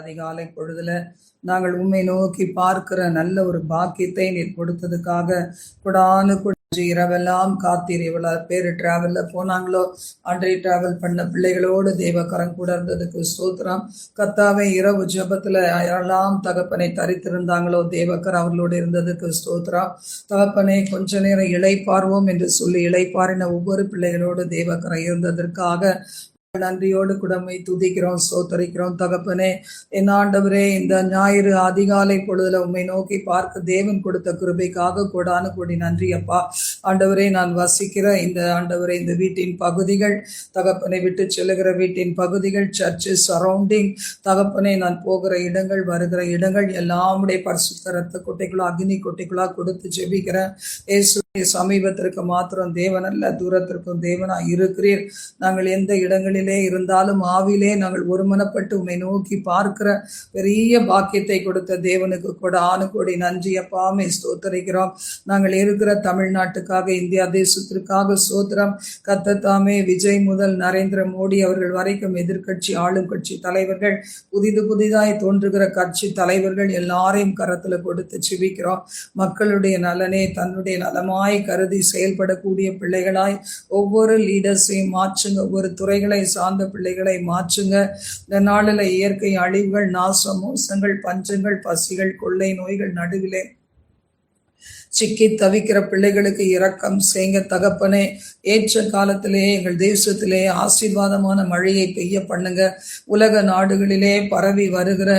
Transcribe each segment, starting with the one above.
அதிகாலை பொழுதுல நாங்கள் உண்மை நோக்கி பார்க்கிற நல்ல ஒரு பாக்கியத்தை நீர் கொடுத்ததுக்காக கொடானு இரவெல்லாம் காத்தீர். இவ்வளவு பேர் டிராவல்ல போனாங்களோ அன்றைய டிராவல் பண்ண பிள்ளைகளோடு தேவக்கரம் கூட இருந்ததுக்கு ஸ்தோத்திரம். கத்தாவே இரவு ஜபத்துல யாரெல்லாம் தகப்பனை தரித்திருந்தாங்களோ தேவக்கர் அவர்களோடு இருந்ததுக்கு ஸ்தோத்திரம். தகப்பனை கொஞ்ச நேரம் இளைப்பார்வோம் என்று சொல்லி இளைப்பாரின ஒவ்வொரு பிள்ளைகளோடு தேவக்கரை இருந்ததற்காக நன்றியோடு குடமை துதிக்கிறோம், சோத்தரிக்கிறோம். தகப்பனே, என் ஆண்டவரே, இந்த ஞாயிறு அதிகாலை பொழுதுல உண்மை நோக்கி பார்க்க தேவன் கொடுத்த கிருபைக்காக கோடானு கோடி நன்றி அப்பா. ஆண்டவரே, நான் வசிக்கிற இந்த வீட்டின் பகுதிகள், தகப்பனை விட்டு செல்லுகிற வீட்டின் பகுதிகள், சர்ச்சு சரௌண்டிங், தகப்பனை நான் போகிற இடங்கள், வருகிற இடங்கள் எல்லாமுடைய பரிசுத்த ரத்த கொட்டைக்குள்ளா, அக்னி கொட்டைக்குள்ளா கொடுத்து ஜெபிக்கிறேன். சமீபத்திற்கு மாத்திரம் தேவன் அல்ல, தூரத்திற்கும் தேவனா இருக்கிறீர். நாங்கள் எந்த இடங்களிலே இருந்தாலும் ஆவிலே நாங்கள் ஒருமனப்பட்டு உண்மை நோக்கி பார்க்கிற பெரிய பாக்கியத்தை கொடுத்த தேவனுக்கு கூட கோடி நன்றி அப்பாமே ஸ்தோத்தரிக்கிறோம். நாங்கள் இருக்கிற தமிழ்நாட்டுக்காக, இந்தியா தேசத்திற்காக சோத்திரம். கத்தத்தாமே விஜய் முதல் நரேந்திர மோடி அவர்கள் வரைக்கும் எதிர்கட்சி ஆளும் கட்சி தலைவர்கள், புதிதாய் தோன்றுகிற கட்சி தலைவர்கள் எல்லாரையும் கரத்துல கொடுத்து ஜெபிக்கிறோம். மக்களுடைய நலனே தன்னுடைய நலமா கருதி செயல்படக்கூடிய பிள்ளைகளாய் ஒவ்வொரு லீடர்ஸையும் மாற்றுங்க. ஒவ்வொரு துறைகளை சார்ந்த பிள்ளைகளை மாற்றுங்க. இந்த நாளில் இயற்கை அழிவுகள், நாச மோசங்கள், பஞ்சங்கள், பசிகள், கொள்ளை நோய்கள் நடுவிலே சிக்கி தவிக்கிற பிள்ளைகளுக்கு இரக்கம் செய்ங்க தகப்பனே. ஏற்ற காலத்திலே எங்கள் தேசத்திலே ஆசீர்வாதமான மழையை பெய்ய பண்ணுங்க. உலக நாடுகளிலே பரவி வருகிற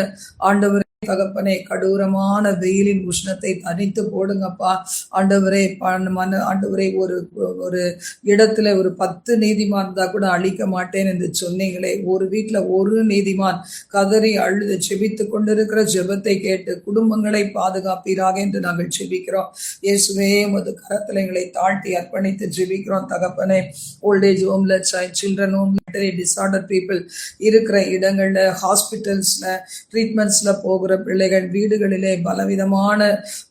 ஆண்டவர் தகப்பனே, கடூரமான வெயிலின் உஷ்ணத்தை தனித்து போடுங்கப்பா. ஆண்டவரே, ஒரு இடத்துல ஒரு 10 நீதிமான் இருந்தா கூட அழிக்க மாட்டேன் என்று சொன்னீங்களே. ஒரு வீட்டுல ஒரு நீதிமான் கதறி அழுது செபித்து கொண்டிருக்கிற ஜெபத்தை கேட்டு குடும்பங்களை பாதுகாப்பீராக என்று நாங்கள் ஜெபிக்கிறோம். இயேசுவே, உமது கரத்துல எங்களை தாழ்த்தி அர்ப்பணித்து ஜெபிக்கிறோம் தகப்பனே. ஓல்டேஜ் ஹோம்ல, சில்ட்ரன் ஹோம்ல, டிசார்டர் பீப்புள் இருக்கிற இடங்கள்ல, ஹாஸ்பிட்டல்ஸ்ல, ட்ரீட்மெண்ட்ஸ்ல போகிற பிள்ளைகள், வீடுகளிலே பலவிதமான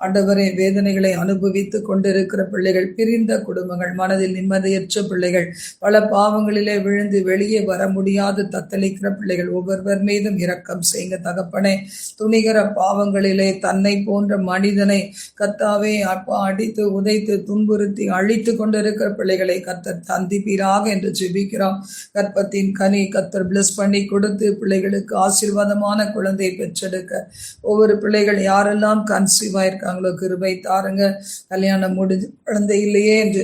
ஆண்டவரே வேதனைகளை அனுபவித்து கொண்டிருக்கிற பிள்ளைகள், பிரிந்த குடும்பங்கள், மனதில் நிம்மதியற்ற பிள்ளைகள், பல பாவங்களிலே விழுந்து வெளியே வர முடியாது தத்தளிக்கிற பிள்ளைகள், ஒவ்வொருவர் மீதும் இரக்கம் செய்யுங்க தகப்பனே. துணிகர பாவங்களிலே தன்னை போன்ற மனிதனை கத்தாவே அப்பா அடித்து உதைத்து துன்புறுத்தி அழித்து கொண்டிருக்கிற பிள்ளைகளை கத்தர் தந்திப்பீராக என்று ஜெபிக்கிறோம். கற்பத்தின் கனி கத்தர் பிளஸ் பண்ணி கொடுத்து பிள்ளைகளுக்கு ஆசீர்வாதமான குழந்தை பெற்றெடுக்க ஒவ்வொரு பிள்ளைகள் யாரெல்லாம் கன்சீவ் ஆயிருக்காங்களோ கிருபை தாருங்க. கல்யாணம் முடிஞ்சு குழந்தை இல்லையே என்று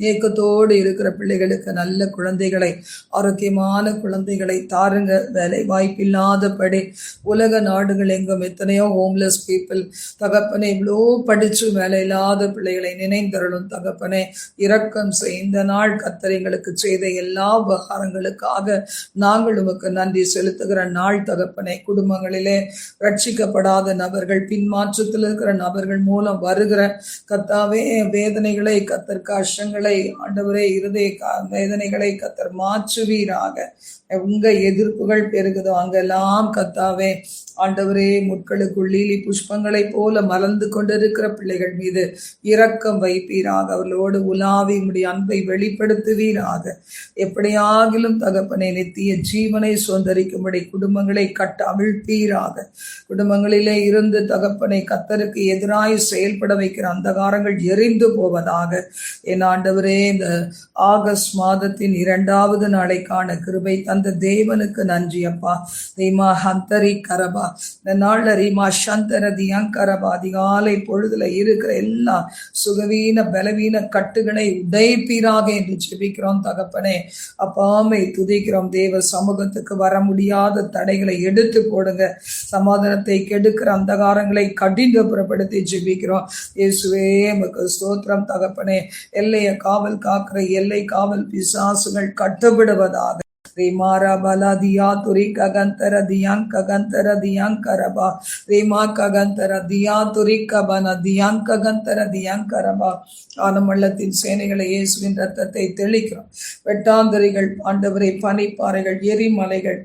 ஏக்கத்தோடு இருக்கிற பிள்ளைகளுக்கு நல்ல குழந்தைகளை, ஆரோக்கியமான குழந்தைகளை தாருங்க. வேலை வாய்ப்பில்லாதபடி உலக நாடுகள் எங்கும் எத்தனையோ ஹோம்லெஸ் பீப்புள் தகப்பனே, இவ்வளோ படிச்சு வேலை இல்லாத பிள்ளைகளை நினைந்தருளும் தகப்பனே. இரக்கம் செய். இந்த நாள் கர்த்தர் எங்களுக்கு செய்த எல்லா உபகாரங்களுக்காக நாங்கள் உமக்கு நன்றி செலுத்துகிற நாள் தகப்பனே. குடும்பங்களிலே ரட்சிக்கப்படாத நபர்கள், பின்மாற்றத்தில் இருக்கிற நபர்கள் மூலம் வருகிற கர்த்தாவே வேதனைகளை, கர்த்தர் கஷ்டங்களை, ஆண்டவரே இருதய வேதனைகளை கர்த்தர் மாற்றுவீராக. உங்க எதிர்ப்புகள் பெருகுதோ அங்கெல்லாம் கர்த்தாவே ஆண்டவரே முட்களுக்குள் லீலி புஷ்பங்களை போல மலர்ந்து கொண்டிருக்கிற பிள்ளைகள் மீது இரக்கம் வைப்பீராக. அவர்களோடு உலாவி உம்முடைய அன்பை வெளிப்படுத்துவீராக. எப்படியாகிலும் தகப்பனை நித்திய ஜீவனை சுதந்தரிக்கும்படி குடும்பங்களை கட்ட அவிழ்ப்பீராக. குடும்பங்களிலே இருந்து தகப்பனை கர்த்தருக்கு எதிராய் செயல்பட வைக்கிற அந்தகாரங்கள் எரிந்து போவதாக. என் ஆண்டவரே, இந்த ஆகஸ்ட் மாதத்தின் 2வது நாளைக்கான கிருபை தந்த தேவனுக்கு நன்றி அப்பா. ரீமா ஹந்தரி கரபா, இந்த நாள்ல ரீமா சந்தர தியங்கரபா அதிகாலை பொழுதுல இருக்கிற எல்லா சுகவீன பலவீன கட்டுகளை உடைப்பீராக என்று ஜெபிக்கிறோம் தகப்பனே. அப்பாமை துதிக்கிறோம். தேவ சமூகத்துக்கு வர முடியாத தடைகளை எடுத்து போடுங்க. சமாதானத்தை கெடுக்கிற அந்தகாரங்களை கடினப்புறப்படுத்தி ஜெபிக்கிறோம். இயேசுவே உமக்கு ஸ்தோத்திரம் தகப்பனே. எல்லையை காவல் காக்கிற எல்லை காவல் பிசாசுகள் கட்டப்படுவதாக. Remara bala diya turi kagantara diyan kagantara diyan karaba. Rema kagantara diya turi kabana diyan kagantara diyan karaba. ஆனமள்ளத்தின் சேனைகளை இயேசுவின் ரத்தத்தை தெளிக்கிறோம். வெட்டாந்தரிகள், ஆண்டவரை பனிப்பாறைகள், எரிமலைகள்,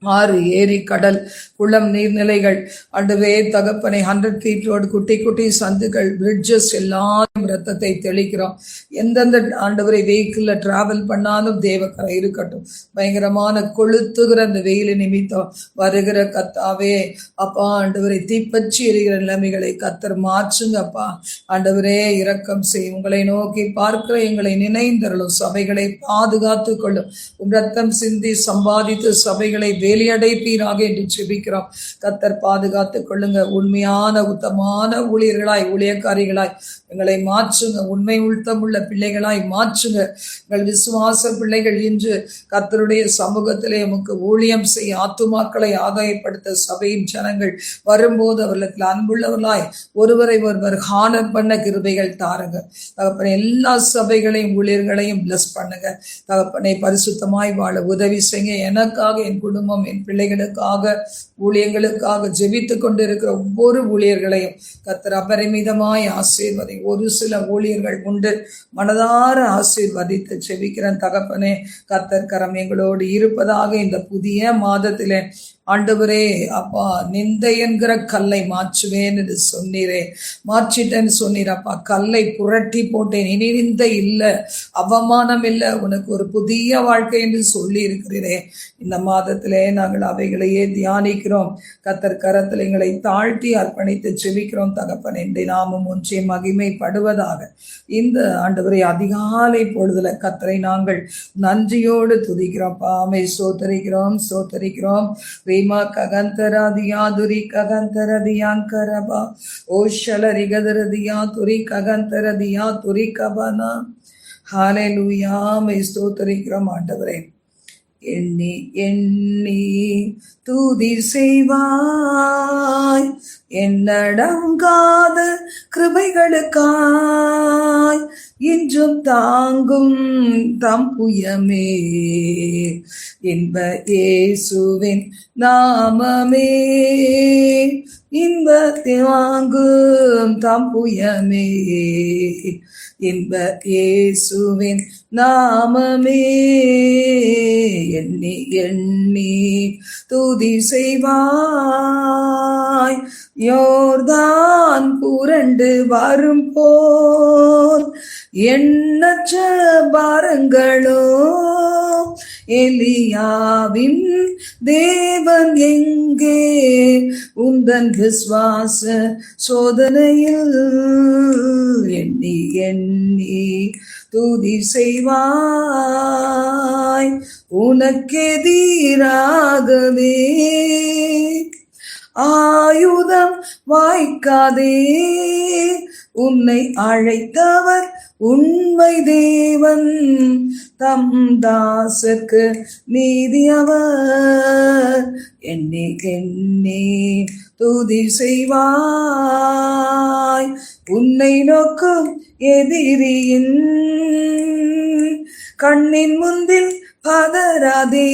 ஆறு, ஏரி, கடல், குளம், நீர்நிலைகள், ஆண்டவே தகப்பனை 100 feet ரோடு, குட்டி குட்டி சந்துகள், பிரிட்ஜஸ் எல்லாம் ரத்தத்தை தெளிக்கிறோம். எந்தெந்த ஆண்டவரை வெஹிக்கிள்ல டிராவல் பண்ணாலும் தேவக்கரை இருக்கட்டும். பயங்கரமான கொளுத்துகிற அந்த வெயில் நிமித்தம் வருகிற கத்தாவே அப்பா ஆண்டவரை தீப்பற்றி எரிகிற நிலைமைகளை கத்தர் மாற்றுங்க அப்பா. ஆண்டவரே இரக்கம் செய். உங்களை நோக்கி பார்க்கிற எங்களை நினைந்தருளும். சபைகளை பாதுகாத்து கொள்ளும். ரத்தம் சிந்தி சம்பாதித்து சபைகளை வேலையடைப்பீராக என்று செபிக்கிறோம். கத்தர் பாதுகாத்துக் கொள்ளுங்க. உண்மையான உத்தமான ஊழியர்களாய், ஊழியக்காரிகளாய் எங்களை மாற்றுங்க. உண்மை உள்ள பிள்ளைகளாய் மாற்றுங்க. எங்கள் விசுவாச பிள்ளைகள் இன்று கத்தருடைய சமூகத்திலே உமக்கு ஊழியம் செய்ய, ஆத்துமாக்களை ஆதாயப்படுத்த சபையின் ஜனங்கள் வரும்போது அவர்களுக்கு அன்புள்ளவர்களாய் ஒருவரை ஒருவர் ஹானர் பண்ண கிருபைகள் தாருங்க தகப்பனை. எல்லா சபைகளையும் ஊழியர்களையும் பிளஸ் பண்ணுங்க தகப்பனை. பரிசுத்தமாய் வாழ உதவி செய்ய. எனக்காக, என் குடும்பம், என் பிள்ளைகளுக்காக, ஊழியங்களுக்காக ஜெபித்து கொண்டு இருக்கிற ஒவ்வொரு ஊழியர்களையும் கர்த்தர் அபரிமிதமாய் ஆசீர்வதி. ஒரு சில ஊழியர்கள் உண்டு, மனதார ஆசீர்வதித்து ஜெபிக்கிறேன் தகப்பனே. கர்த்தர் கரம் எங்களோடு இருப்பதாக இந்த புதிய மாதத்திலே ஆண்டவரே அப்பா நிந்தை என்கிற கல்லை மாற்றுவேன் என்று சொன்னீரே, மாற்றிட்டேன்னு சொன்னீர் அப்பா. கல்லை புரட்டி போட்டேன். இனி நிந்தை இல்லை, அவமானம் இல்லை, உனக்கு ஒரு புதிய வாழ்க்கை என்று சொல்லி இருக்கிறீரே. இந்த மாதத்திலே நாங்கள் அவைகளையே தியானிக்கிறோம். கர்த்தர் கரத்தில் எங்களை தாழ்த்தி அர்ப்பணித்து செபிக்கிறோம் தகப்பன். இன்றைய நாமம் ஒன்றே மகிமைப்படுவதாக. இந்த ஆண்டவரை அதிகாலை பொழுதுல கர்த்தரை நாங்கள் நன்றியோடு துதிக்கிறோம். பாமை சோத்தரிக்கிறோம் சோத்தரிக்கிறோம். ரீமா ககந்தரதியா துரி ககந்தரதியாங்கரபா ஓஷலரிகதரதியா துரி ககந்தரதியா துரி கபனா. ஹல்லேலூயா. மை ஸ்தோத்திரிக்கிறோம் ஆண்டவரே. எண்ணி எண்ணி துதி செய்வாய் என்னடங்காத கிருபைகளுக்காய் இன்றும் தாங்கும் தம் புயமே இன்ப இயேசுவின் நாமமே. இன்பத்தை வாங்கும் தம் புயமே இன்ப இயேசுவின் நாமமே. எண்ணி எண்ணி துதி செய்வாய் யோர்தான் புரண்டு வரும் போல் எண்ணற்ற பாரங்களோ. எலியாவின் தேவன் எங்கே உந்தன் விசுவாச சோதனையில். எண்ணி எண்ணி துதி செய்வாய் உனக்கெதிராகவே ஆயுதம் வாய்க்காதே. உன்னை அழைத்தவர் உண்மை தேவன், தம் தாசர்க்கு நீதியவர். எண்ணி எண்ணி துதி செய்வாய் உன்னை நோக்கும் எதிரியின் கண்ணின் முன்பில் பதறாதே.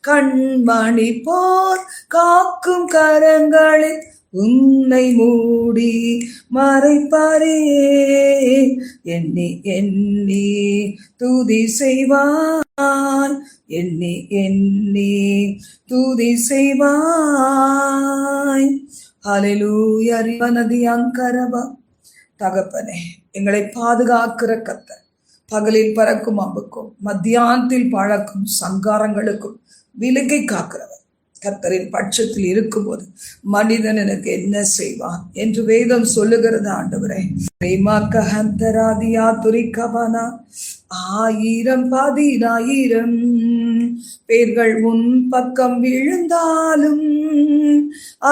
கண்மணி போர் காக்கும் கரங்களில் உன்னை மூடி மறைப்பாரே. எண்ணி எண்ணி துதி செய்வாய் எண்ணி எண்ணி துதி செய்வாய். ஹல்லேலூயா. ரிவனதியாங்கரபா. தகப்பனே எங்களை பாதுகாக்கிற கர்த்தர், பகலில் பறக்கும் அம்புக்கும் மத்தியானத்தில் பழக்கும் சங்காரங்களுக்கும் விலகை காக்கிறவர். கர்த்தரின் பட்சத்தில் இருக்கும்போது மனிதன் எனக்கு என்ன செய்வான் என்று வேதம் சொல்லுகிறது ஆண்டவரே. துரிக்கபனா. 1000 10,000 பேர்கள் உன் பக்கம் விழுந்தாலும்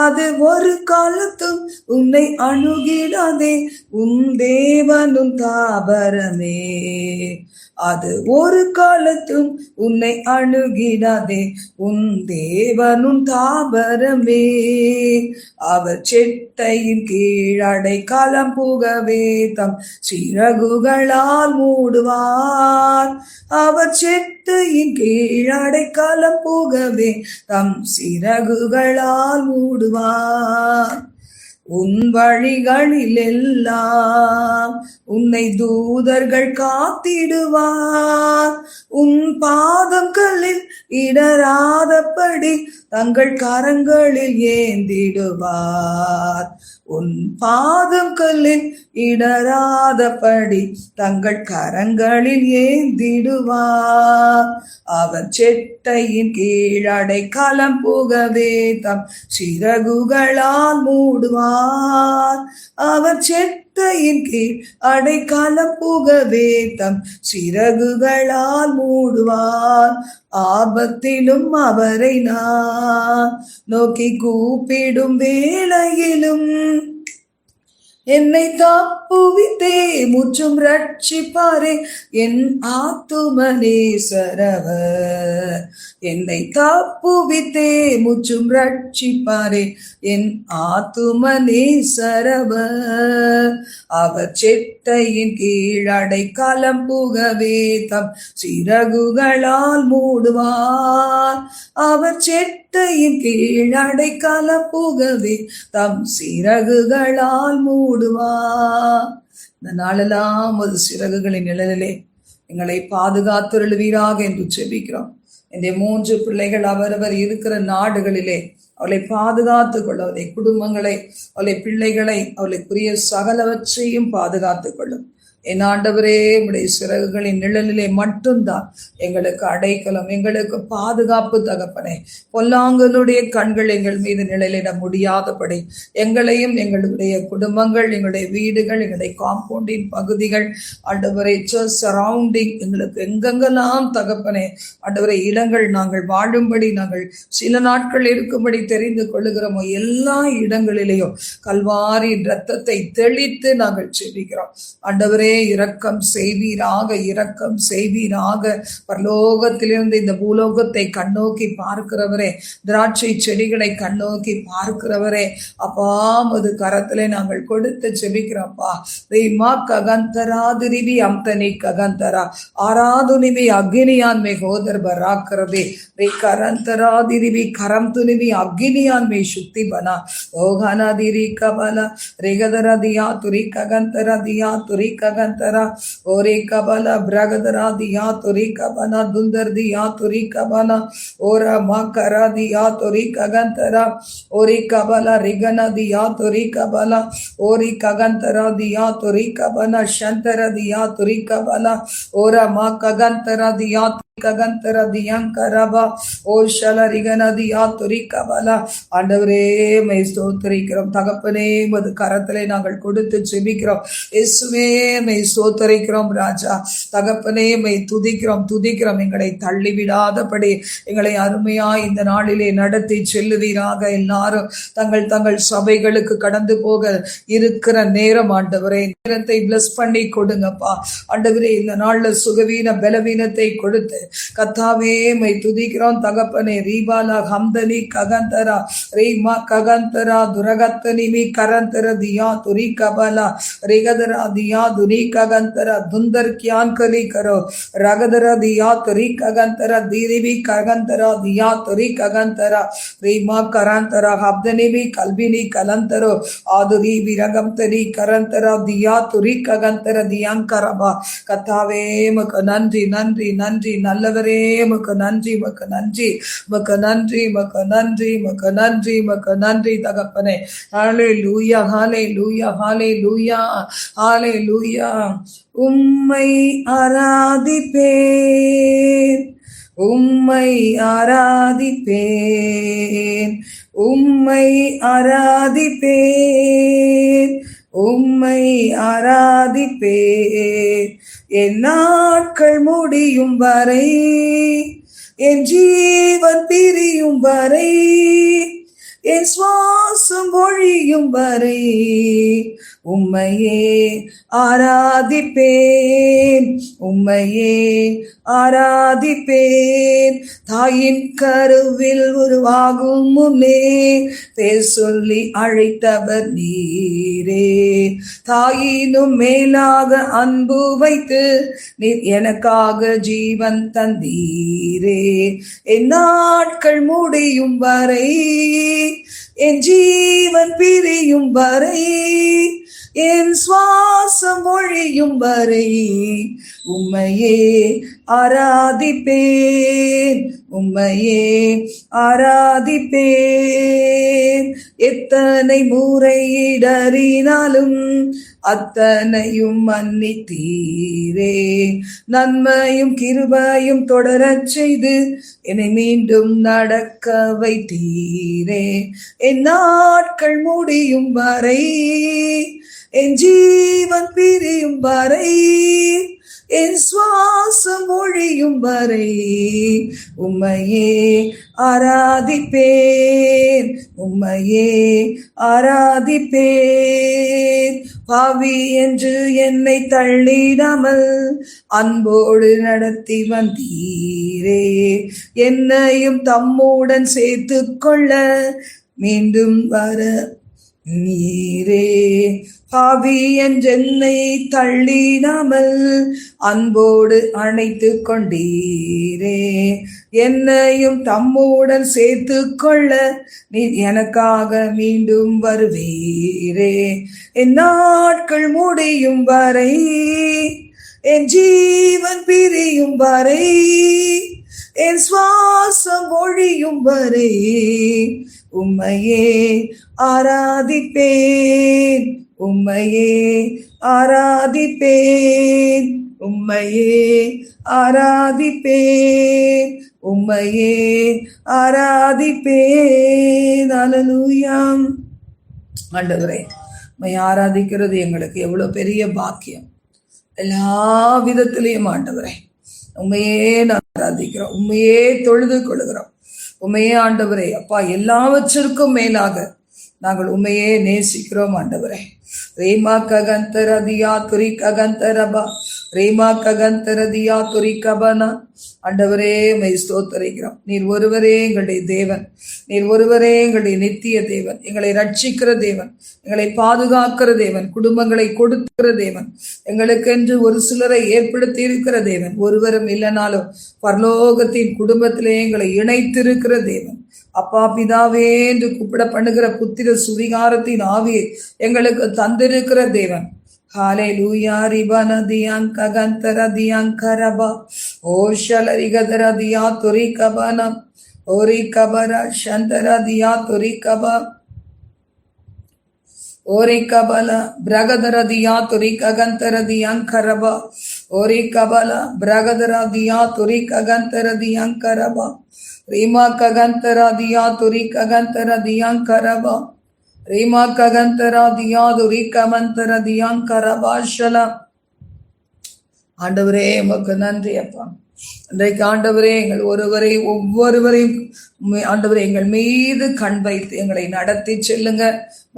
அது ஒரு காலத்தும் உன்னை அணுகிடாதே. உன் தேவனும் தாபரமே, அது ஒரு காலத்தும் உன்னை அணுகிடாதே. உன் தேவனும் தாபரமே. அவர் செட்டையின் கீழடை காலம் புகவே தம் சிறகுகளால் மூடுவார். அவர் செட்டையின் கீழடை காலம் புகவே தம் சிறகுகளால் மூடுவார். உன் வழிகளில் எல்லாம் உன்னை தூதர்கள் காத்திடுவார். உன் பாதங்களில் இடராதபடி தங்கள் கரங்களில் ஏந்திடுவார். உன் பாதங்களில் இடராதபடி தங்கள் கரங்களில் ஏந்திடுவார். அவர் செட்டையின் கீழடை களம் புகவே தம் சிறகுகளால் மூடுவார். அவர் செட்டையின் கீழ் அடைக்கலம் புகவே தம் சிறகுகளால் மூடுவார். ஆபத்திலும் அவரை நான் நோக்கி கூப்பிடும் வேளையிலும் என்னை தப்புவித்தே முற்றும் ரட்சிப்பாரே என் ஆத்துமனேசரவர். என்னை தப்புவித்தே முற்றும் ரட்சிப்பாரே என் ஆத்துமனேசரவர். அவர் செட்டையின் கீழடை களம் புகவே தம் சிறகுகளால் மூடுவார். அவர் செட்டையின் கீழடை களம் புகவே தம் சிறகுகளால் மூடுவார். இந்த நாளெல்லாம் ஒரு சிறகுகளின் நிழலிலே எங்களை பாதுகாத்தருளுவீராக என்று செபிக்கிறோம். இந்த 3 பிள்ளைகள் அவரவர் இருக்கிற நாடுகளிலே அவளை பாதுகாத்துக் கொள்ளும். அவளை குடும்பங்களை, அவளை பிள்ளைகளை, அவளுக்குரிய சகலவற்றையும் பாதுகாத்துக் கொள்ளும். என் ஆண்டவரே, உடைய சிறகுகளின் நிழலிலே மட்டும்தான் எங்களுக்கு அடைக்கலம், எங்களுக்கு பாதுகாப்பு தகப்பனே. பொல்லாங்கனுடைய கண்கள் எங்கள் மீது நிழலிட முடியாதபடி எங்களையும் எங்களுடைய குடும்பங்கள், எங்களுடைய வீடுகள், எங்களுடைய காம்பவுண்டின் பகுதிகள், ஆண்டவரை சரௌண்டிங் எங்களுக்கு எங்கெங்கெல்லாம் தகப்பனே ஆண்டவரை இடங்கள் நாங்கள் வாழும்படி, நாங்கள் சில நாட்கள் இருக்கும்படி தெரிந்து கொள்ளுகிறோமோ எல்லா இடங்களிலேயும் கல்வாரி இரத்தத்தை தெளித்து நாங்கள் செபிக்கிறோம். ஆண்டவரே, இரக்கம் செய்வீராக, இரக்கம் செய்வீராக. பரலோகத்திலிருந்து இந்த பூலோகத்தை கண்ணோக்கி பார்க்கிறவரே, திராட்சை செடிகளை கண்ணோக்கி பார்க்கிறவரே, அப்பா மது கரத்திலே நாங்கள் கொடுத்து செபிக்கிறோம்ப்பா. ரீமா ககந்தரா திரிவி அம்தனி ககந்தரா ஆராதுனிவி அக்னியான் மே ஹோதர் பராக்கிறதே ரே கரந்தரா திரிவி கரம் துனிவி அக்னியான் மே சுத்தி பனா ஓகனா திரி கபல ரெகதர தியா துரி ககந்தர தியா துரி ககந்தரா ஓரே கபல பிரகதரா தியா துரி கபனா துந்தர் தியா துரி கபனா ஓரா மக்கரா தியா துரி ககந்தரா ஓரி கபல ரிகன தியா துரி கபல ஓரி ககந்தரா தியா துரி கபனா சந்தர தியா துரி கபல ஓரா மா ககந்தரா தியா ககந்தர தியங்கரபா ஓஷல ரிகன தியா துரி கபல. ஆண்டவரே, மை ஸ்தோத்திரிக்கிறோம் தகப்பனே. மது கரத்திலே நாங்கள் கொடுத்து செபிக்கிறோம். இயேசுவே, மை ஸ்தோத்திரிக்கிறோம் ராஜா. தகப்பனே, மை துதிக்கிறோம். எங்களை தள்ளிவிடாதபடி எங்களை அருமையா இந்த நாளிலே நடத்தி செல்லுவீராக. எல்லாரும் தங்கள் தங்கள் சபைகளுக்கு கடந்து போக இருக்கிற நேரம் ஆண்டவரே, நேரத்தை பிளஸ் பண்ணி கொடுங்கப்பா. ஆண்டவரே, இந்த நாள்ல சுகவீன பலவீனத்தை கொடுத்து கத்தாவே மை துதிக்கிறோம் தகப்பனே. ரீபாலா ஹம்தனி ககந்தரா ரீமா ககந்தரா துரகத்தனிமி கரந்தர தியா துரி கபலா ரிகதரா தியா துரி ககந்தர துந்தர் கியான் கலி கரோ ரகதர தியா துரி ககந்தர தீரிவி ககந்தரா தியா துரி ககந்தரா ரீமா கரந்தரா ஹப்தனிவி கல்பினி கலந்தரோ ஆதுரி விரகம் தரி கரந்தரா தியா துரி ககந்தர தியாங்கரபா. கத்தாவே மக்கு நன்றி நன்றி நன்றி. நல்லவரே, மக்கு நன்றி மக்கு நன்றி மக்கு நன்றி மக்கு நன்றி மக்கு நன்றி மக்கு நன்றி தகப்பனே. ஹல்லேலூயா ஹல்லேலூயா ஹல்லேலூயா ஹல்லேலூயா. உம்மை ஆராதிப்பேன், உம்மை ஆராதிப்பேன், உம்மை ஆராதிப்பேன், உம்மை ஆராதிப்பேன். என் நாட்கள் முடியும் வரை, என் ஜீவன் பிரியும் வரை, என் சுவாசம் ஒழியும் வரை உம்மையே ஆராதிப்பேன், உம்மையே ஆராதிப்பேன். தாயின் கருவில் உருவாகும் முன்னே பேர் சொல்லி அழைத்தவர் நீரே. தாயினும் மேலாக அன்பு வைத்து நீர் எனக்காக ஜீவன் தந்தீரே. என் நாட்கள் முடியும் வரை, என் ஜீவன் பிரியும் வரை, என் சுவாசம் ஒழி முடியும் வரை உம்மையே ஆராதிப்பேன், உம்மையே ஆராதிப்பேன். எத்தனை முறை இடறினாலும் அத்தனையும் மன்னித்தீரே. நன்மையும் கிருபையும் தொடரச் செய்து என்னை மீண்டும் நடக்க வைத்தீரே. என் நாட்கள் முடியும் வரை, என் ஜீவன் பிரியும் வரை, என் சுவாசம் ஒழியும் வரை உம்மையே ஆராதிப்பேன், உம்மையே ஆராதிப்பேன். பாவி என்று என்னை தள்ளிடாமல் அன்போடு நடத்தி வந்தீரே. என்னையும் தம்முடன் சேர்த்து கொள்ள மீண்டும் வர நீரே. பாவி என்றென்னை தள்ளிடாமல் அன்போடு அணைத்து கொண்டீரே. என்னையும் தம்முடன் சேர்த்து கொள்ள நீர் எனக்காக மீண்டும் வருவீரே. என் நாட்கள் முடியும் வரை, என் ஜீவன் பிரியும் வரை, என் சுவாசம் ஒழியும் வரை உம்மையே ஆராதிப்பேன், உம்மையே ஆராதிப்பேன், உம்மையே ஆராதிப்பேன், உம்மையே ஆராதிப்பேன். அல்லேலூயா. ஆண்டவரே, உம்மை ஆராதிக்கிறது எங்களுக்கு எவ்வளவு பெரிய பாக்கியம். எல்லா விதத்திலையும் ஆண்டவரே உண்மையே ஆராதிக்கிறோம், உண்மையே தொழுது கொள்கிறோம். உண்மையே ஆண்டவரே அப்பா, எல்லாவற்றிற்கும் மேலாக நாங்கள் உண்மையே நேசிக்கிறோம் ஆண்டவரே. ரேமா ககந்தரதியா துரி ககந்தரபா, ரேமா ககந்தரதியா துரி கபனா. ஆண்டவரே மை ஸ்தோத்தரிக்கிறோம். நீர் ஒருவரே எங்களுடைய தேவன், நீர் ஒருவரே எங்களுடைய நித்திய தேவன், எங்களை ரட்சிக்கிற தேவன், எங்களை பாதுகாக்கிற தேவன், குடும்பங்களை கொடுக்கிற தேவன், எங்களுக்கென்று ஒரு சிலரை ஏற்படுத்தி இருக்கிற தேவன், ஒருவரும் இல்லைனாலும் பரலோகத்தின் குடும்பத்திலே எங்களை இணைத்திருக்கிற தேவன். அப்பா பிதாவே என்று கூப்பிட பண்ணுகிற புத்திர சுவிகாரத்தின் ஆவியை எங்களுக்கு தந்திருக்கிற தேவன். ஹalleluya ரிபனதியாங் ககந்தரதியாங் கரபா ஓஷலரிகதரதியா துரி கபனா ஓரி கபரா சந்தரதியா துரி கபா ஓரி கபல பிரகதரதியா துரி ககந்தரதியாங் கரபா ஓரி கபல பிரகதரதியா துரி ககந்தரதியாங் கரபா ரீமா ககந்தரதியா துரி ககந்தரதியாங் கரபா ரீமா ககந்தரதியா துரி கமந்தரதியாங் கரபாஷல. ஆண்டவரே உமக்கு நன்றி அப்பா. இன்றைக்கு ஆண்டவரே எங்கள் ஒவ்வொருவரையும் ஆண்டவரே எங்கள் மீது கண் வைத்து எங்களை நடத்தி செல்லுங்க.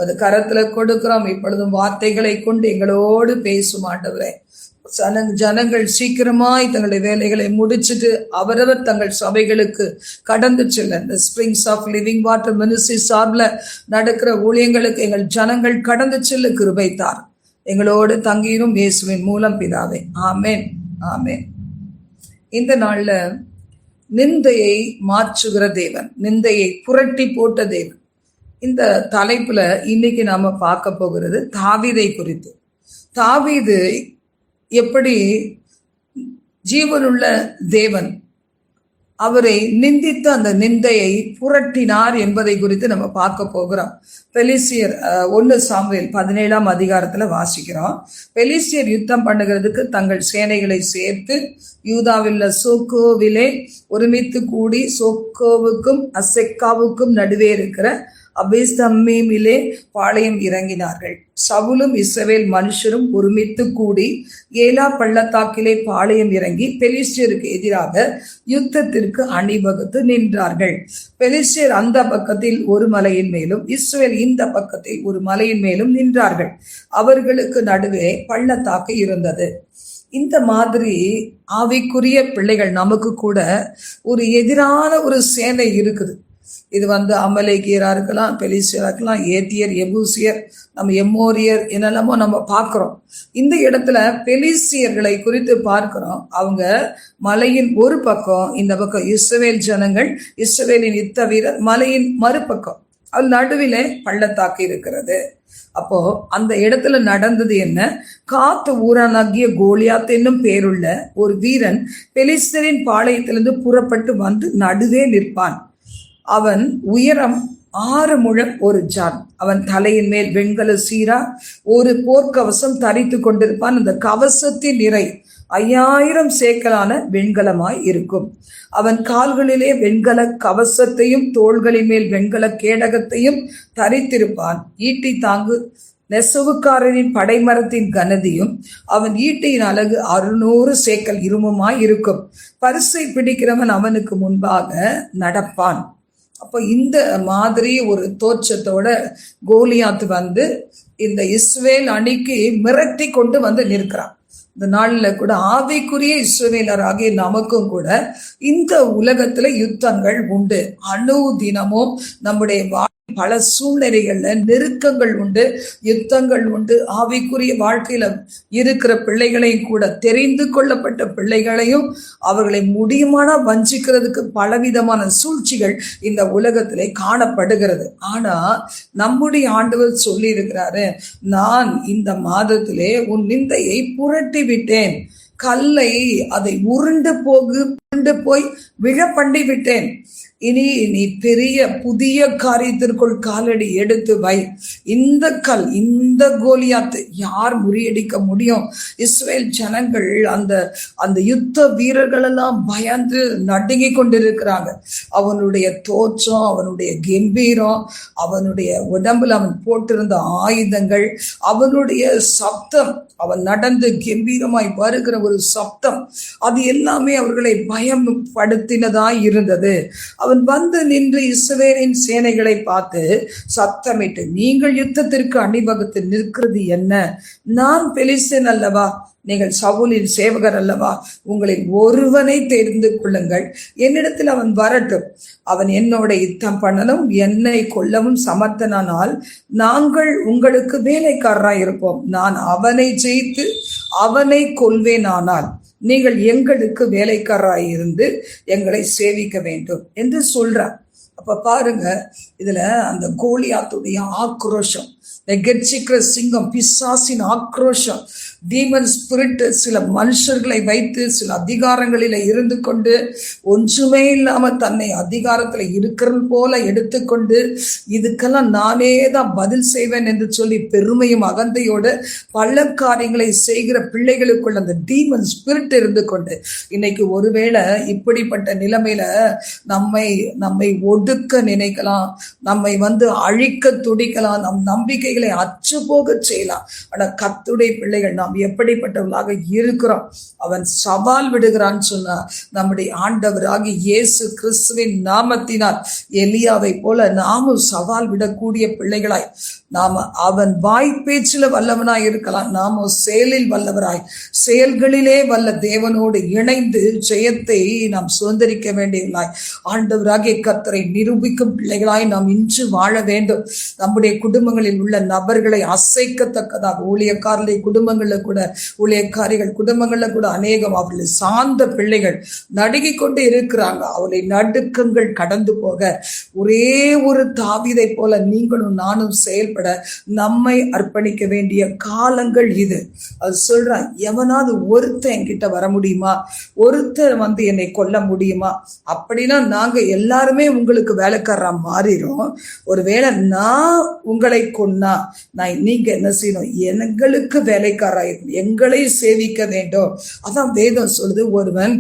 அது கரத்துல கொடுக்கிறோம். இப்பொழுதும் வார்த்தைகளை கொண்டு எங்களோடு பேசும் ஆண்டவரே. ஜனங்கள் சீக்கிரமாய் தங்களுடைய வேலைகளை முடிச்சுட்டு அவரவர் தங்கள் சபைகளுக்கு கடந்து செல்ல இந்த springs of living water ministry சார்பில் நடக்கிற ஊழியங்களுக்கு எங்கள் ஜனங்கள் கடந்து செல்ல கிருபைத்தார். எங்களோடு தங்கியும் இயேசுவின் மூலம் பிதாவே, ஆமேன், ஆமேன். இந்த நாள்ல நிந்தையை மாற்றுகிற தேவன், நிந்தையை புரட்டி போட்ட தேவன், இந்த தலைப்புல இன்னைக்கு நாம பார்க்க போகிறது தாவீதை குறித்து. தாவீது எப்படி ஜீவனுள்ள தேவன் அவரை நிந்தித்து அந்த நிந்தையை புரட்டினார் என்பதை குறித்து நம்ம பார்க்க போகிறோம். பெலிஸ்தியர் 1 சாமுவேல் 17ஆம் அதிகாரத்துல வாசிக்கிறோம். பெலிஸ்தியர் யுத்தம் பண்ணுகிறதுக்கு தங்கள் சேனைகளை சேர்த்து யூதாவில் சோக்கோவிலே ஒருமித்து கூடி சோக்கோவுக்கும் அசெக்காவுக்கும் நடுவே இருக்கிற அபேஸ்தம்மீமிலே பாளையம் இறங்கினார்கள். சவுலும் இஸ்ரவேல் மனுஷரும் ஒருமித்து கூடி ஏலா பள்ளத்தாக்கிலே பாளையம் இறங்கி பெலிஸ்தியருக்கு எதிராக யுத்தத்திற்கு அணிவகுத்து நின்றார்கள். பெலிஸ்தியர் அந்த பக்கத்தில் ஒரு மலையின் மேலும் இஸ்ரவேல் இந்த பக்கத்தில் ஒரு மலையின் மேலும் நின்றார்கள். அவர்களுக்கு நடுவே பள்ளத்தாக்கு இருந்தது. இந்த மாதிரி ஆவிக்குரிய பிள்ளைகள் நமக்கு கூட ஒரு எதிரான ஒரு சேனை இருக்குது. இது அமலேக்கியரா இருக்கலாம், பெலிஸ்தியரா இருக்கலாம், ஏத்தியர், எபூசியர், நம்ம எம்மோரியர் என்னெல்லாமோ நம்ம பார்க்கிறோம். இந்த இடத்துல பெலிஸ்தியர்களை குறித்து பார்க்கிறோம். அவங்க மலையின் ஒரு பக்கம், இந்த பக்கம் இஸ்ரவேல் ஜனங்கள், இஸ்ரவேலின் யுத்த வீரர், மலையின் மறுபக்கம் அது நடுவிலே பள்ளத்தாக்கு இருக்கிறது. அப்போ அந்த இடத்துல நடந்தது என்ன? காத்து ஊரானாகிய கோலியாத் என்னும் பேருள்ள ஒரு வீரன் பெலிஸ்தரின் பாளையத்திலிருந்து புறப்பட்டு வந்து நடுவே நிற்பான். அவன் உயரம் 6 முழம் 1 ஜான். அவன் தலையின் மேல் வெண்கல சீரா ஒரு போர்க்கவசம் தரித்து கொண்டிருப்பான். அந்த கவசத்தின் நிறை 5000 சேக்கலான வெண்கலமாய் இருக்கும். அவன் கால்களிலே வெண்கல கவசத்தையும் தோள்களின் மேல் வெண்கல கேடகத்தையும் தரித்திருப்பான். ஈட்டி தாங்கு நெசவுக்காரரின் படைமரத்தின் கனதியும் அவன் ஈட்டியின் அழகு 600 சேக்கல் இருமுமாய் இருக்கும். பரிசை பிடிக்கிறவன் அவனுக்கு முன்பாக நடப்பான். அப்போ இந்த மாதிரி ஒரு தோற்றத்தோட கோலியாத் வந்து இந்த இஸ்ரவேல் அணிக்கு மிரட்டி கொண்டு வந்து நிற்கிறான். இந்த நாளில் கூட ஆவிக்குரிய இஸ்ரவேலராகிய நமக்கும் கூட இந்த உலகத்துல யுத்தங்கள் உண்டு. தினமும் நம்முடைய பல சூழ்நிலைகள்ல நெருக்கங்கள் உண்டு, யுத்தங்கள் உண்டு. ஆவிக்குரிய வாழ்க்கையில இருக்கிற பிள்ளைகளையும் கூட, தெரிந்து கொள்ளப்பட்ட பிள்ளைகளையும் அவர்களை முடியுமான வஞ்சிக்கிறதுக்கு பலவிதமான சூழ்ச்சிகள் இந்த உலகத்திலே காணப்படுகிறது. ஆனா நம்முடைய ஆண்டவர் சொல்லி இருக்கிறாரு, நான் இந்த மாதத்திலே உன் நிந்தையை புரட்டி விட்டேன், கல்லை அதை உருண்டு போய் விழ பண்ணி விட்டேன். இனி நீ பெரிய புதிய காரியத்திற்குள் காலடி எடுத்து வை. இந்த கல், இந்த கோலியாத்து யார் முறியடிக்க முடியும்? இஸ்ரவேல் ஜனங்கள் அந்த யுத்த வீரர்கள் எல்லாம் பயந்து நடுங்கி கொண்டிருக்கிறாங்க. அவனுடைய தோற்றம், அவனுடைய கம்பீரம், அவனுடைய உடம்புல அவன் போட்டிருந்த ஆயுதங்கள், அவனுடைய சப்தம், அவன் நடந்து கம்பீரமாய் வருகிற ஒரு சப்தம், அது எல்லாமே அவர்களை பயப்படுத்தினதாய் இருந்தது. அவன் வந்து நின்று இஸ்ரவேலின் சேனைகளை பார்த்து சத்தமிட்டு, நீங்கள் யுத்தத்திற்கு அணிவகுத்து நிற்கிறது என்ன? நான் பெலிஸ்தன் அல்லவா? நீங்கள் சவுலின் சேவகர் அல்லவா? உங்களில் ஒருவனை தெரிந்து கொள்ளுங்கள், என்னிடத்தில் அவன் வரட்டும், அவன் என்னோட யுத்தம் பண்ணணும், என்னை கொல்லவும் சமர்த்தனால் நாங்கள் உங்களுக்கு வேலைக்காரராய் இருப்போம். நான் அவனை ஜெயித்து அவனை கொல்வேனானால் நீங்கள் எங்களுக்கு வேலைக்காரராய் இருந்து எங்களை சேவிக்க வேண்டும் என்று சொல்றார். அப்ப பாருங்க, இதுல அந்த கோலியாத்துடைய ஆக்ரோஷம், கெர்ச்சிக்கிற சிங்கம், பிசாசின் ஆக்ரோஷம், டீமன் ஸ்பிரிட் சில மனுஷர்களை வைத்து சில அதிகாரங்களில இருந்து கொண்டு ஒன்றுமே இல்லாம தன்னை அதிகாரத்துல இருக்கிறது போல எடுத்துக்கொண்டு இதுக்கெல்லாம் நானே தான் பதில் செய்வேன் என்று சொல்லி பெருமையும் அகந்தையோடு பல காரியங்களை செய்கிற பிள்ளைகளுக்குள்ள அந்த டீமன் ஸ்பிரிட் இருந்து கொண்டு இன்னைக்கு ஒருவேளை இப்படிப்பட்ட நிலைமையில நம்மை ஒடுக்க நினைக்கலாம், நம்மை அழிக்க துடிக்கலாம், நம் நம்பிக்கைகளை அற்று போக செய்யலாம். ஆனா கர்த்தருடைய பிள்ளைகள் நாம் எப்படிப்பட்டவர்களாக இருக்கிறோம்? அவன் சவால் விடுகிறான்னு சொன்னா நம்முடைய ஆண்டவராகிய இயேசு கிறிஸ்துவின் நாமத்தினால் எலியாவை போல நாமும் சவால் விடக்கூடிய பிள்ளைகளாய் அவன் வாய்ப்பேச்சில வல்லவனாய் இருக்கலாம், நாமோ செயலில் வல்லவராய், செயல்களிலே வல்ல தேவனோடு இணைந்து ஜெயத்தை நாம் சுதந்திரிக்க வேண்டியவர்களாய், ஆண்டவராகிய கர்த்தரை நிரூபிக்கும் பிள்ளைகளாய் நாம் இன்று வாழ வேண்டும். நம்முடைய குடும்பங்களில் உள்ள நபர்களை அசைக்கத்தக்கதாக, ஊழியக்காரருடைய குடும்பங்கள்ல கூட, ஊழியக்காரிகள் குடும்பங்கள்ல கூட அநேகம் அவர்களை சார்ந்த பிள்ளைகள் நடுங்கி கொண்டு இருக்கிறாங்க. அவர்களை நடுக்கங்கள் கடந்து போக ஒரே ஒரு தாவீதை போல நீங்களும் நானும் செயல்பட நம்மை அர்ப்பணிக்க வேண்டிய காலங்கள் இது. அது சொல்றான், எவனாவது ஒருத்தன் என்கிட்ட வர முடியுமா? ஒருத்தர் என்னை கொல்ல முடியுமா? அப்படின்னா நாங்க எல்லாருமே உங்களுக்கு வேலைக்காரரா மாறிடும். ஒருவேளை நான் உங்களை கொன்னா நீங்க என்ன செய்யணும்? எங்களுக்கு வேலைக்காரராயிருக்கும், எங்களை சேவிக்க வேண்டும். அதான் வேதம் சொல்லுது, ஒருவன்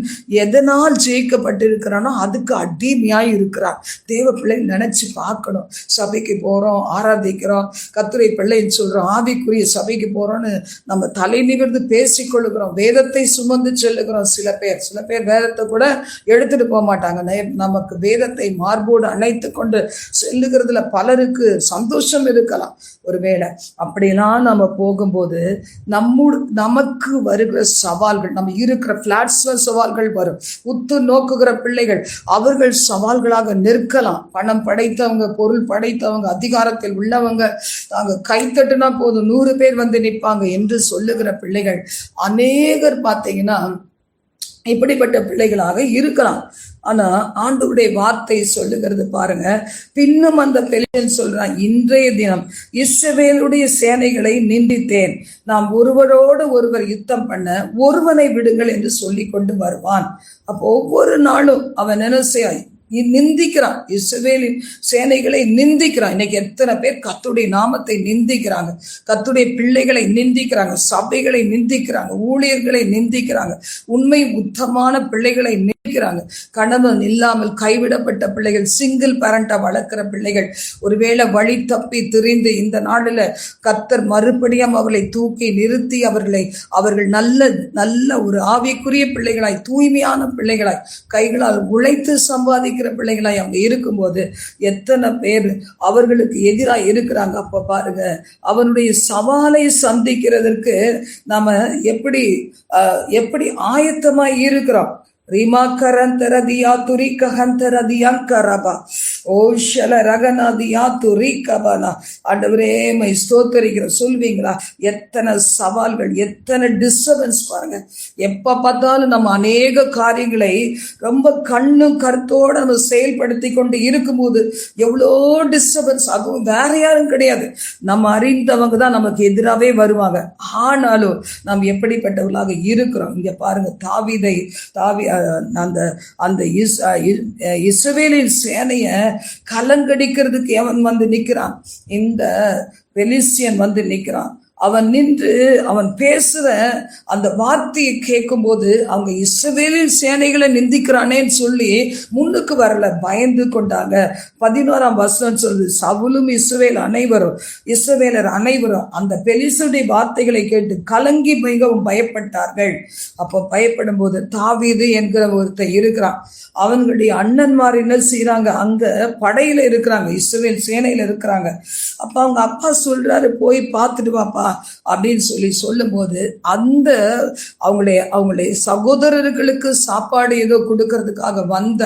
எதனால் ஜெயிக்கப்பட்டிருக்கிறானோ அதுக்கு அடிமையாய் இருக்கிறான். தேவ பிள்ளை நினைச்சு பார்க்கணும். சபைக்கு போறோம், ஆராதிக்கிறோம், கர்த்தருடைய பிள்ளைன்னு சொல்றோம், ஆவிக்குரிய சபைக்கு போறோம்னு நம்ம தலை நிமிர்ந்து பேசிக்கொள்ளுகிறோம், வேதத்தை சுமந்து செல்லுகிறோம். சில பேர் வேதத்தை கூட எடுத்துட்டு போக மாட்டாங்க. நமக்கு வேதத்தை மார்போடு அணைத்து கொண்டு செல்லுகிறதுல பலருக்கு சந்தோஷம் இருக்கலாம். ஒருவேளை அப்படிலாம் நம்ம போகும்போது நமக்கு வருகிற சவால்கள், நம்ம இருக்கிற பிளாட்ஸ்ல சவால்கள் வரும். உத்து நோக்குகிற பிள்ளைகள் அவர்கள் சவால்களாக நிற்கலாம். பணம் படைத்தவங்க, பொருள் படைத்தவங்க, அதிகாரத்தில் உள்ளவங்க, தாங்க கைத்தட்டுனா போதும் 100 பேர் நிற்பாங்க என்று சொல்லுகிற பிள்ளைகள் அநேகர் பார்த்தீங்கன்னா இப்படிப்பட்ட பிள்ளைகளாக இருக்கலாம். ஆனா ஆண்டவருடைய வார்த்தை சொல்லுகிறது பாருங்க, பின்னும் அந்த பெலிஸ்தன் சொல்றான், இன்றைய தினம் இஸ்ரவேலுடைய சேனைகளை நிந்தித்தேன், நாம் ஒருவரோடு ஒருவர் யுத்தம் பண்ண ஒருவனை விடுங்கள் என்று சொல்லி கொண்டு வருவான். அப்போ ஒவ்வொரு நாளும் அவன் என்ன செய்ய நிந்திக்கிறான், இஸ்ரவேலின் சேனைகளை நிந்திக்கிறான். இன்னைக்கு எத்தனை பேர் கர்த்தருடைய நாமத்தை நிந்திக்கிறாங்க, கர்த்தருடைய பிள்ளைகளை நிந்திக்கிறாங்க, சபைகளை நிந்திக்கிறாங்க, ஊழியர்களை நிந்திக்கிறாங்க, உண்மை உத்தமான பிள்ளைகளை நிந்திக்கிறாங்க. கணவன் இல்லாமல் கைவிடப்பட்ட பிள்ளைகள், சிங்கிள் பேரண்டா வளர்க்கிற பிள்ளைகள் ஒருவேளை வழி தப்பி திரிந்து இந்த நாளில் கர்த்தர் மறுபடியும் அவர்களை தூக்கி நிறுத்தி அவர்கள் நல்ல ஒரு ஆவிக்குரிய பிள்ளைகளாய், தூய்மையான பிள்ளைகளாய், கைகளால் உழைத்து சம்பாதிக்கிற பிள்ளைகளாய் அவங்க இருக்கும்போது எத்தனை பேர் அவர்களுக்கு எதிராக இருக்கிறாங்க. அப்ப பாருங்க, அவனுடைய சவாலை சந்திக்கிறதற்கு நாம எப்படி ஆயத்தமாய் இருக்கிறோம். ரிமா கரந்தரதியா துரி கஹந்தரதியா கரபா ஓஷல ரகனதியா துரி கபனா. ஆண்டவரே மை ஸ்தோத்தரிக்கிற சொல்வீங்களா? எத்தனை சவால்கள், எத்தனை டிஸ்டர்பன்ஸ் பாருங்க. எப்ப பார்த்தாலும் நம்ம அநேக காரியங்களை ரொம்ப கண்ணும் கருத்தோட நம்ம செயல்படுத்தி கொண்டு இருக்கும்போது எவ்வளோ டிஸ்டர்பன்ஸ். அதுவும் வேற யாரும் கிடையாது, நம்ம அறிந்தவங்க தான் நமக்கு எதிராகவே வருவாங்க. ஆனாலும் நாம் எப்படிப்பட்டவர்களாக இருக்கிறோம். இங்க பாருங்க, அந்த இஸ்ரவேலின் சேனைய கலங்கடிக்கிறதுக்கு எவன் வந்து நிக்கிறான்? இந்த பெலிஸ்தியன் வந்து நிக்கிறான். அவன் நின்று அவன் பேசுற அந்த வார்த்தையை கேட்கும் போது அவங்க இஸ்ரவேலின் சேனைகளை நிந்திக்கிறானேன்னு சொல்லி முன்னுக்கு வரல, பயந்து கொண்டாங்க. 11ஆம் வசனம் சொல்லுது, சவுலும் இஸ்ரவேலர் அனைவரும் அந்த பெலிஸ்தருடைய வார்த்தைகளை கேட்டு கலங்கி மிகவும் பயப்பட்டார்கள். அப்போ பயப்படும் போது தாவீது என்கிற ஒருத்தர் இருக்கிறான், அவங்களுடைய அண்ணன்மார் என்ன செய்யறாங்க, அங்க படையில இருக்கிறாங்க, இஸ்ரவேல் சேனையில இருக்கிறாங்க. அப்ப அவங்க அப்பா சொல்றாரு, போய் பார்த்துட்டு வாப்பா அப்படின்னு சொல்லும் போது அந்த அவங்களுடைய சகோதரர்களுக்கு சாப்பாடு ஏதோ கொடுக்கறதுக்காக வந்த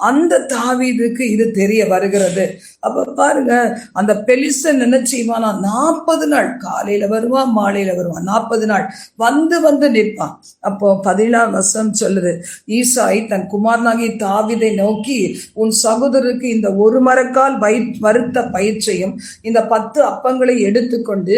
அந்த தாவீதுக்கு இது தெரிய வருகிறது. அப்ப பாருங்க, அந்த பெலிஸ்தன் என்ன செய்வானா, 40 நாள் காலையில வருவான், மாலையில வருவான், 40 நாள் வந்து நிற்பான். அப்போ 17ஆம் வசனம் சொல்லுது, ஈசாய் தன் குமாரனாகிய தாவீதை நோக்கி, உன் சகோதரருக்கு இந்த ஒரு மரக்கால் வறுத்த பயிற்சியும் இந்த 10 அப்பங்களை எடுத்துக்கொண்டு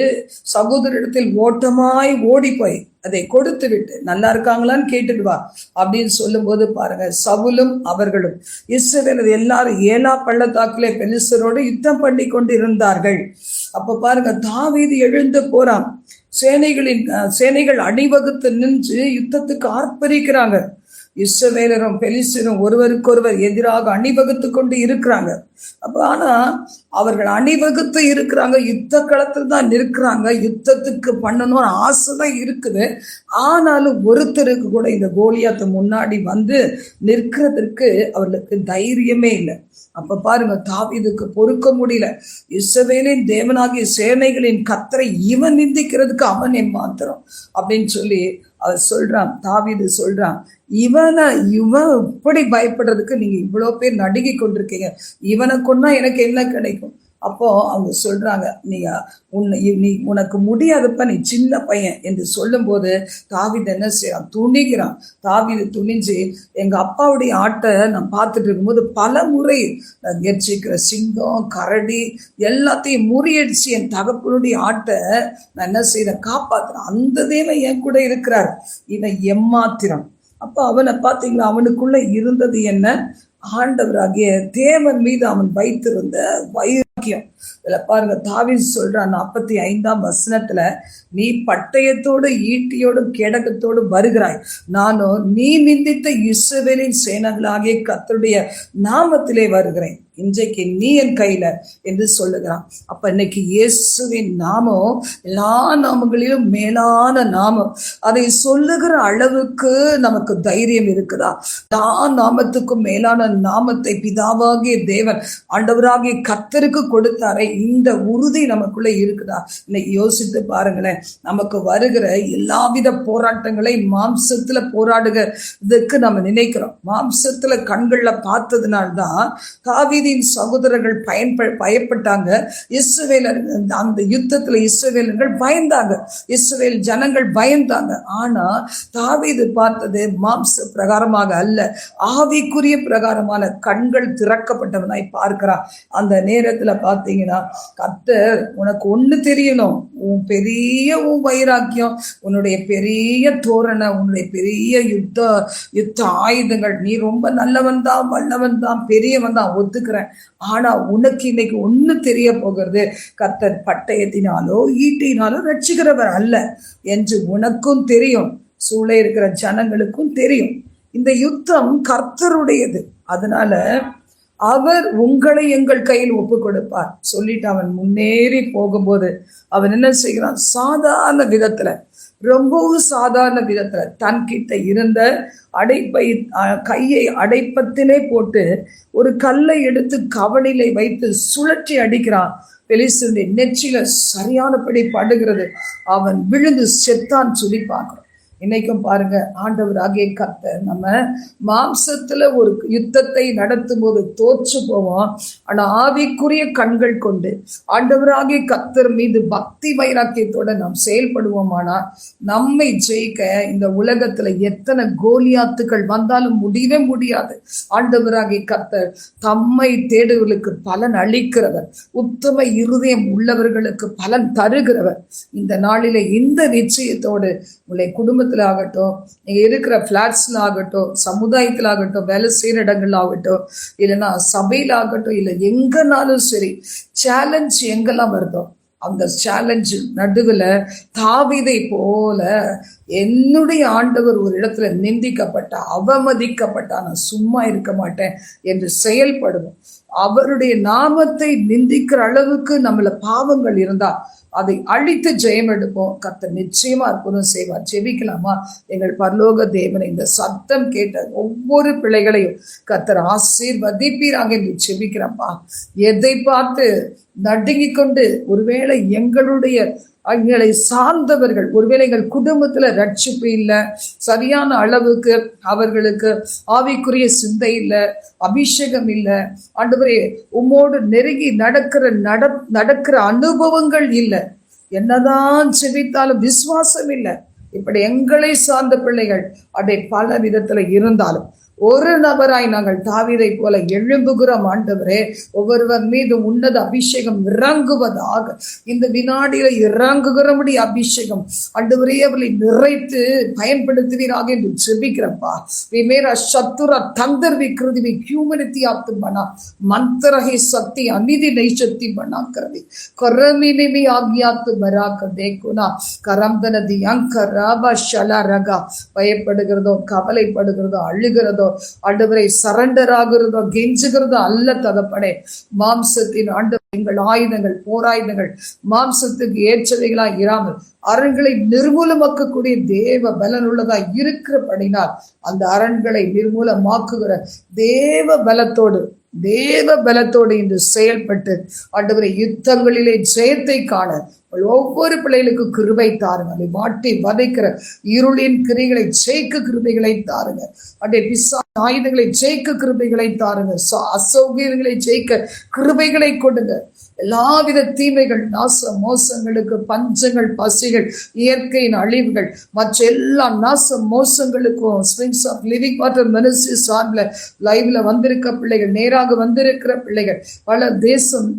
சகோதரிடத்தில் ஓட்டமாய் ஓடி போய் அதை கொடுத்து விட்டு நல்லா இருக்காங்களான்னு கேட்டுட்டு வா அப்படின்னு சொல்லும் போது பாருங்க, சவுலும் அவர்களும் இஸ்ரவேலர் எல்லாரும் ஏலா பள்ளத்தாக்கிலே பெலிஸ்தரோடு யுத்தம் பண்ணி கொண்டு இருந்தார்கள். அப்ப பாருங்க, தாவீது எழுந்து போறான். சேனைகள் அணிவகுத்து நின்று யுத்தத்துக்கு ஆர்ப்பரிக்கிறாங்க. இஸ்ரவேலரும் பெலிஸ்தரும் ஒருவருக்கொருவர் எதிராக அணிவகுத்து கொண்டு இருக்கிறாங்க. அப்ப ஆனா அவர்கள் அணிவகுத்து இருக்கிறாங்க, யுத்த களத்தில் தான் நிற்கிறாங்க, யுத்தத்துக்கு பண்ணணும்னு ஆசை தான் இருக்குது. ஆனாலும் ஒருத்தருக்கு கூட இந்த கோலியாத்து முன்னாடி வந்து நிற்கிறதுக்கு அவர்களுக்கு தைரியமே இல்லை. அப்ப பாருங்க, தாவீதுக்கு பொறுக்க முடியல. இஸ்ரவேலின் தேவனாகிய சேனைகளின் கர்த்தரை இவன் நிந்திக்கிறதுக்கு அவன் ஏமாத்திரம் அப்படின்னு சொல்லி அவர் சொல்றான். தாவீது சொல்றான், இவன் இப்படி பயப்படுறதுக்கு நீங்க இவ்வளவு பேர் நடுங்கி கொண்டிருக்கீங்க, இவனை கொன்னா எனக்கு என்ன கிடைக்கும்? அப்போ அவங்க சொல்றாங்க, உனக்கு முடியாதப்ப நீ சின்ன பையன் என்று சொல்லும் போது தாவீது என்ன செய்யறான், துணிகிறான். தாவீது துணிஞ்சு, எங்க அப்பாவுடைய ஆட்டை நான் பார்த்துட்டு இருக்கும்போது பல முறை நான் கெர்ச்சிக்கிற சிங்கம் கரடி எல்லாத்தையும் முறியடிச்சு என் தகப்பனுடைய ஆட்டை நான் என்ன செய்யறேன், காப்பாத்துறேன். அந்த தேவன் என் கூட இருக்கிறார், இவன் எம்மாத்திரம். அப்ப அவனை பார்த்தீங்களா, அவனுக்குள்ள இருந்தது என்ன, ஆண்டவராகிய தேவன் மீது அவன் வைத்திருந்த வைராக்கியம். இதுல பாருங்க, தாவீது சொல்றான் 45ஆம் வசனத்துல, நீ பட்டயத்தோடு ஈட்டியோடும் கேடகத்தோடு வருகிறாய், நானும் நீ நிந்தித்த இஸ்ரவேலின் சேனைகளாகிய கர்த்தருடைய நாமத்திலே வருகிறேன், இன்றைக்கு நீ என் கையில என்று சொல்லுகிறான். அப்ப இன்னைக்கு இயேசுவின் நாமம் எல்லா நாமங்களிலும் மேலான நாமம். அதை சொல்லுகிற அளவுக்கு நமக்கு தைரியம் இருக்குதா? எல்லா நாமத்துக்கும் மேலான நாமத்தை பிதாவாகிய தேவன் ஆண்டவராகிய கர்த்தருக்கு கொடுத்தாரே, இந்த உறுதி நமக்குள்ள இருக்குதா? இன்னைக்கு யோசித்து பாருங்களேன். நமக்கு வருகிற எல்லாவித போராட்டங்களை மாம்சத்துல போராடுகிறதுக்கு நம்ம நினைக்கிறோம். மாம்சத்துல கண்கள்ல பார்த்ததுனால்தான் தாவீது தாவீதின் சகோதரர்கள் பயப்பட்டாங்க. இஸ்ரவேலர் அந்த யுத்தத்துல இஸ்ரவேலர்கள் பயந்தாங்க, இஸ்ரவேல் ஜனங்கள் பயந்தாங்க. ஆனா தாவீது பார்த்தது மாம்ச பிரகாரமாக அல்ல, ஆவிக்குரிய பிரகாரமான கண்கள் திறக்கப்பட்டவனாய் பார்க்கிறான். அந்த நேரத்துல பாத்தீங்கன்னா, கர்த்தர் உனக்கு ஒண்ணு தெரியணும், உன் வைராக்கியம், உன்னுடைய பெரிய தோரணை, உன்னுடைய பெரிய யுத்த ஆயுதங்கள், நீ ரொம்ப நல்லவன் தான், வல்லவன் தான், பெரியவன் தான், ஒத்துக்கிறேன். ஆனா உனக்கு இன்னைக்கு ஒண்ணு தெரிய போகிறது, கர்த்தர் பட்டயத்தினாலோ ஈட்டினாலோ ரட்சிக்கிறவர் அல்ல என்று உனக்கும் தெரியும், சூழே இருக்கிற ஜனங்களுக்கும் தெரியும். இந்த யுத்தம் கர்த்தருடையது, அதனால அவர் உங்களை எங்கள் கையில் ஒப்பு கொடுப்பார் சொல்லிட்டு அவன் முன்னேறி போகும்போது அவன் என்ன செய்கிறான், சாதாரண விதத்துல, ரொம்பவும் சாதாரண விதத்துல தன்கிட்ட இருந்த கையை அடைப்பத்திலே போட்டு ஒரு கல்லை எடுத்து கவனிலை வைத்து சுழற்றி அடிக்கிறான். பெலிஸ்தனுடைய நெற்றில சரியானபடி படுகிறது, அவன் விழுந்து செத்தான் சொல்லி பார்க்கிறோம். இன்னைக்கும் பாருங்க, ஆண்டவராகிய கர்த்தர் நம்ம மாம்சத்துல ஒரு யுத்தத்தை நடத்தும் போது தோற்று போவோம். ஆனா ஆவிக்குரிய கண்கள் கொண்டு ஆண்டவராகிய கர்த்தர் மீது பக்தி வைராக்கியத்தோட நாம் செயல்படுவோமானா நம்மை ஜெயிக்க இந்த உலகத்துல எத்தனை கோலியாத்துக்கள் வந்தாலும் முடியவே முடியாது. ஆண்டவராகிய கர்த்தர் தம்மை தேடுவர்களுக்கு பலன் அளிக்கிறவர், உத்தம இருதயம் உள்ளவர்களுக்கு பலன் தருகிறவர். இந்த நாளில இந்த நிச்சயத்தோடு உங்களை குடும்பத்தில் ஆகட்டும், நீங்க இருக்கிற பிளாட்ஸ்ல ஆகட்டும், சமுதாயத்தில் ஆகட்டும், வேலை செய்யற இடங்கள் ஆகட்டும், இல்லைன்னா சபையில ஆகட்டும், இல்லை எங்கனாலும் சரி, சேலஞ்ச் எங்கெல்லாம் வருதோ அந்த சேலஞ்சு நடுவில் தாவீதை போல என்னுடைய ஆண்டவர் ஒரு இடத்துல நிந்திக்கப்பட்ட, அவமதிக்கப்பட்ட, நான் சும்மா இருக்க மாட்டேன் என்று செயல்படுவோம். அவருடைய நாமத்தை நிந்திக்கிற அளவுக்கு நம்மள பாவங்கள் இருந்தா அதை அழித்து ஜெயம் எடுப்போம். கர்த்தர் நிச்சயமா அற்புதம் செய்வார். ஜெபிக்கலாமா? எங்கள் பரலோக தேவனை, இந்த சத்தம் கேட்ட ஒவ்வொரு பிள்ளைகளையும் கர்த்தர் ஆசீர்வதிப்பீராக என்று ஜெபிக்கிறப்பா. எதை பார்த்து நடுங்கிக் கொண்டு, ஒருவேளை எங்களை சார்ந்தவர்கள், ஒருவேளை எங்கள் குடும்பத்துல ரட்சிப்பு இல்லை, சரியான அளவுக்கு அவர்களுக்கு ஆவிக்குரிய சிந்தை இல்லை, அபிஷேகம் இல்லை, ஆண்டவரே உம்மோடு நெருங்கி நடக்கிற அனுபவங்கள் இல்லை, என்னதான் செபித்தாலும் விசுவாசம் இல்லை, இப்படி எங்களை சார்ந்த பிள்ளைகள் அதை பல விதத்துல இருந்தாலும் ஒரு நபராய் நாங்கள் தாவீதை போல எழும்புகிறோம். ஆண்டவரே, ஒவ்வொருவர் மீது உன்னத அபிஷேகம் இறங்குவதாக, இந்த வினாடியில இறங்குகிறபடி அபிஷேகம் ஆண்டவரே அவளை நிறைத்து பயன்படுத்துவீராக என்று ஜெபிக்கிறப்பா. விமேரா சத்துரா தந்தர் விக்ருதி ஹியூமனிட்டி ஆத்து பனா மந்தரகை சக்தி அநிதி நைசக்தி பனா கரவி கொரமினிமி ஆகியாத்து பராக்க தேக்குனா கரம்தனதி அங்கராபா ஷலா ரகா. பயப்படுகிறதோ, கவலைப்படுகிறதோ, அழுகிறதோ, ஆண்டவரை சரண்டர் ஆகிறதோ, கெஞ்சுகிறதோ அல்ல தகப்பனே. மாம்சத்தின் ஆண்டவர் எங்கள் ஆயுதங்கள், போராயுதங்கள் மாம்சத்துக்கு ஏற்றவைகளாய் இராமல் அரண்களை நிர்மூலமாக்கக்கூடிய தேவ பலன் உள்ளதாய் இருக்கிறபடினால் அந்த அரண்களை நிர்மூலமாக்குகிற தேவ பலத்தோடு இன்று செயல்பட்டு ஆண்டவரை யுத்தங்களிலே ஜெயத்தை காண ஒவ்வொரு பிள்ளைகளுக்கு கிருபை தாருங்க. அதை மாட்டி வதைக்கிற இருளின் கிரிகளை ஜெயிக்க கிருபைகளை தாருங்க. அப்படியே ஆயுதங்களை ஜெயிக்க கிருபைகளை தாருங்க. அசௌகரியங்களை ஜெயிக்க கிருபைகளை கொடுங்க. எல்லாவித தீமைகள், நாச மோசங்களுக்கு, பஞ்சங்கள், பசிகள், இயற்கையின் அழிவுகள், மற்ற எல்லா நாச மோசங்களுக்கும் Springs of living water ministry சார்பில் லைவ்ல வந்திருக்க பிள்ளைகள், நேராக வந்திருக்கிற பிள்ளைகள், பல தேசம்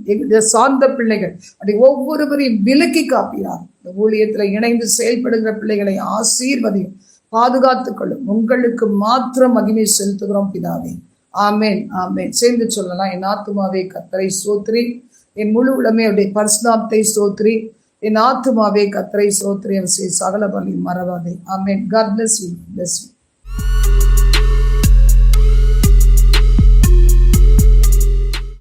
சார்ந்த பிள்ளைகள், அப்படி ஒவ்வொருவரையும் விலக்கி காப்பினார். இந்த ஊழியத்துல இணைந்து செயல்படுகிற பிள்ளைகளை ஆசீர்வதியும், பாதுகாத்துக் கொள்ளும். உங்களுக்கு மாத்திரம் மகிமை செலுத்துகிறோம் பிதாவே. ஆமேன், ஆமேன். சேர்ந்து சொல்லலாம். என் ஆத்துமாவே கர்த்தரை ஸ்தோத்திரி, என் முழு உலகமே அவருடைய பரிசுத்தத்தை ஸ்தோத்திரி, என் ஆத்துமாவே கர்த்தரை ஸ்தோத்திரி, அவர் சகல பலி மறவாதே. ஆமேன். God bless you.